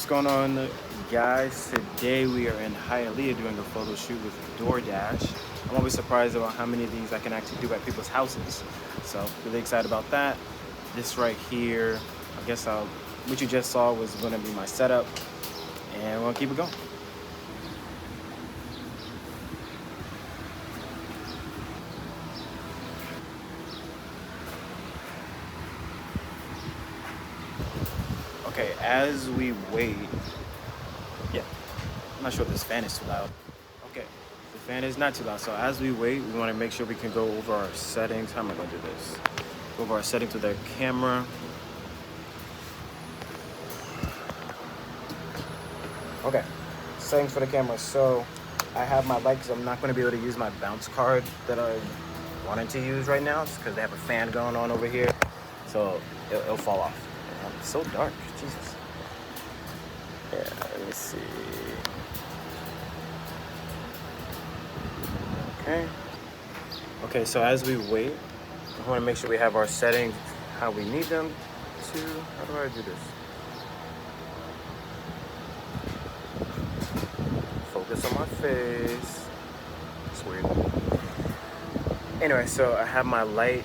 What's going on, guys? Today we are in Hialeah doing a photo shoot with DoorDash. I'm always surprised about how many of these I can actually do at people's houses. So really excited about that. This right here, what you just saw was going to be my setup, and we're gonna keep it going. Okay, as we wait, yeah, I'm not sure if this fan is too loud. Okay, the fan is not too loud. So as we wait, we want to make sure we can go over our settings. How am I going to do this? Go over our settings with our camera. Okay, settings for the camera. So I have my light because I'm not going to be able to use my bounce card that I wanted to use right now just because they have a fan going on over here. So it'll fall off. It's so dark, Jesus. Yeah, let me see. Okay, so as we wait, we want to make sure we have our settings how we need them to. How do I do this? Focus on my face. It's weird. Anyway, so I have my light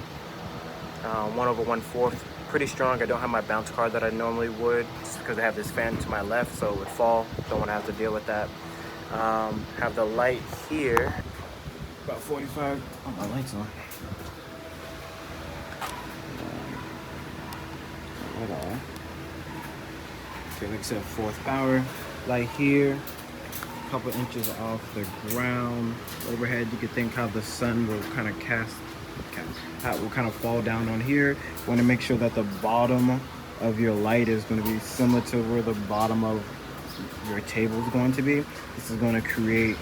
1/1/4, pretty strong. I don't have my bounce card that I normally would just because I have this fan to my left, so it would fall. Don't want to have to deal with that. Have the light here. About 45. Oh, my light's on. Hold on. Okay, like I said, 4th power. Light here. A couple inches off the ground. Overhead, you could think how the sun will kind of how it will kind of fall down on here. You want to make sure that the bottom of your light is going to be similar to where the bottom of your table is going to be. This is going to create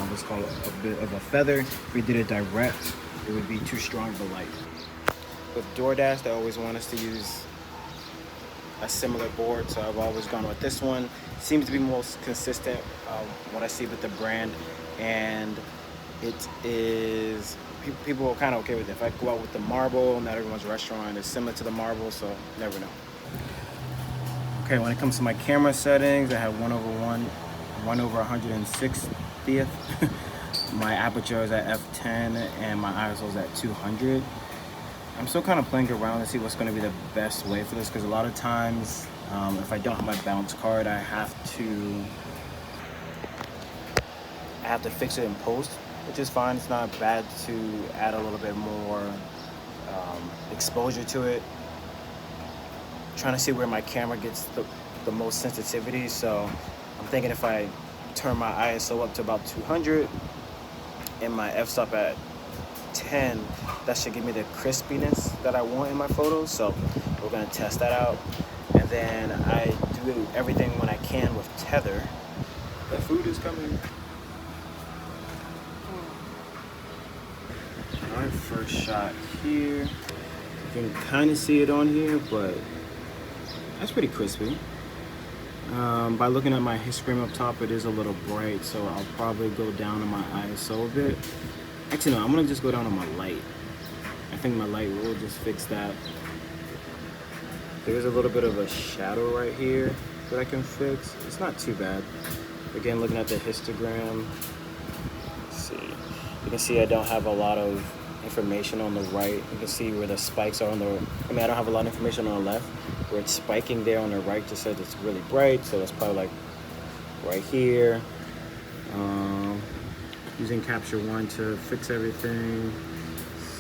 what's called a bit of a feather. If we did it direct, it would be too strong of a light. With DoorDash, they always want us to use a similar board, so I've always gone with this one. Seems to be most consistent what I see with the brand, and it is people are kind of okay with it. If I go out with the marble, not everyone's restaurant is similar to the marble, so you never know. Okay, when it comes to my camera settings, I have 1/160th. My aperture is at f10 and my ISO is at 200. I'm still kind of playing around to see what's going to be the best way for this, because a lot of times if I don't have my bounce card, I have to fix it in post, which is fine. It's not bad to add a little bit more exposure to it. Trying to see where my camera gets the most sensitivity, so I'm thinking if I turn my ISO up to about 200 and my f-stop at 10, that should give me the crispiness that I want in my photos. So we're going to test that out, and then I do everything when I can with tether. The food is coming. All right, first shot here. You can kind of see it on here, but that's pretty crispy. By looking at my histogram up top, it is a little bright, so I'll probably go down on my ISO a bit. Actually, no, I'm gonna just go down on my light. I think my light will just fix that. There's a little bit of a shadow right here that I can fix. It's not too bad. Again, looking at the histogram, let's see. You can see I don't have a lot of information on the right. You can see where the spikes are on the, I don't have a lot of information on the left. Where it's spiking there on the right just says it's really bright, so that's probably like right here. Using Capture One to fix everything.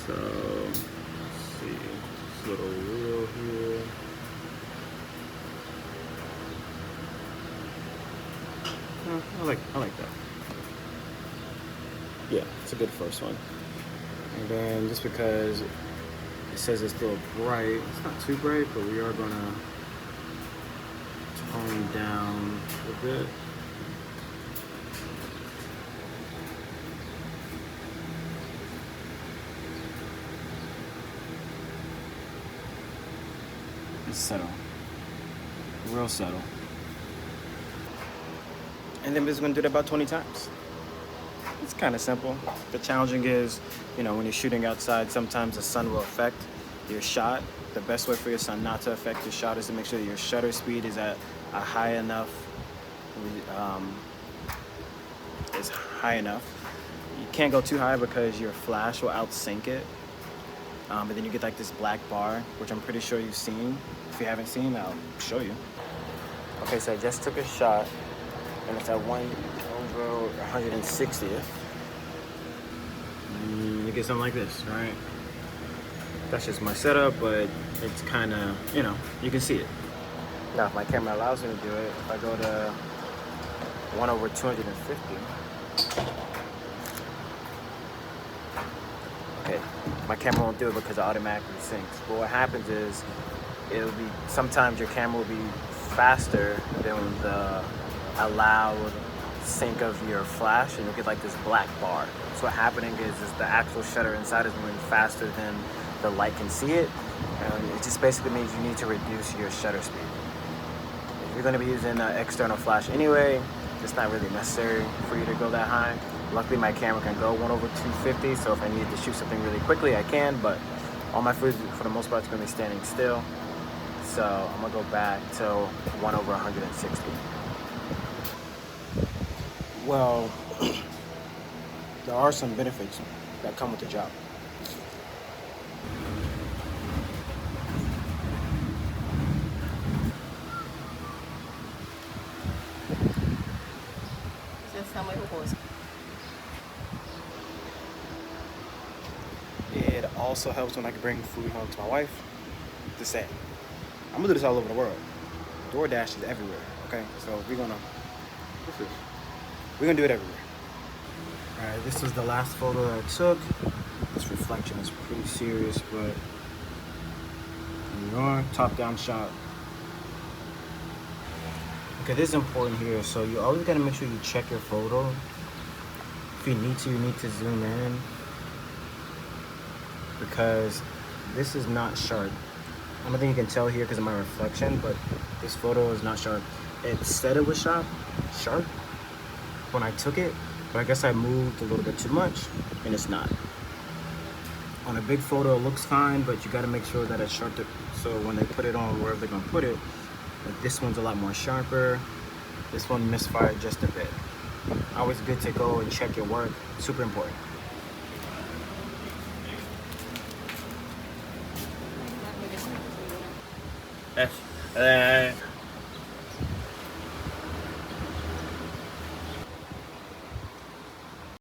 So let's see, this little wheel here. I like that. Yeah, it's a good first one. And then just because it says it's still bright, it's not too bright, but we are gonna tone down a bit. It's subtle, real subtle. And then we're just gonna do that about 20 times. It's kind of simple. The challenging is, when you're shooting outside, sometimes the sun will affect your shot. The best way for your sun not to affect your shot is to make sure that your shutter speed is at a high enough, is high enough. You can't go too high because your flash will outsync it. But then you get like this black bar, which I'm pretty sure you've seen. If you haven't seen, I'll show you. Okay, so I just took a shot, and it's at 1/160th. You get something like this, right? That's just my setup, but it's kind of, you know, you can see it. Now, if my camera allows me to do it, if I go to 1/250, okay, my camera won't do it because it automatically syncs. But what happens is, sometimes your camera will be faster than the allowed sync of your flash, and you'll get like this black bar. So what happening is the actual shutter inside is moving faster than the light can see it. And it just basically means you need to reduce your shutter speed. If you're going to be using an external flash anyway, it's not really necessary for you to go that high. Luckily, my camera can go 1/250, so if I need to shoot something really quickly, I can, but all my footage, for the most part, is going to be standing still. So I'm going to go back to 1/160. Well, there are some benefits that come with the job. It also helps when I can bring food home to my wife. Just saying, I'm gonna do this all over the world. DoorDash is everywhere. Okay, so we're gonna do it everywhere. All right, this was the last photo that I took. This reflection is pretty serious, but there you are, top-down shot. Okay, this is important here. So you always gotta make sure you check your photo. If you need to zoom in, because this is not sharp. I don't think you can tell here because of my reflection, but this photo is not sharp. It said it was sharp when I took it, but I guess I moved a little bit too much, and it's not. On a big photo, it looks fine, but you gotta make sure that it's sharp, so when they put it on wherever they're gonna put it, like this one's a lot more sharper. This one misfired just a bit. Always good to go and check your work. Super important. F.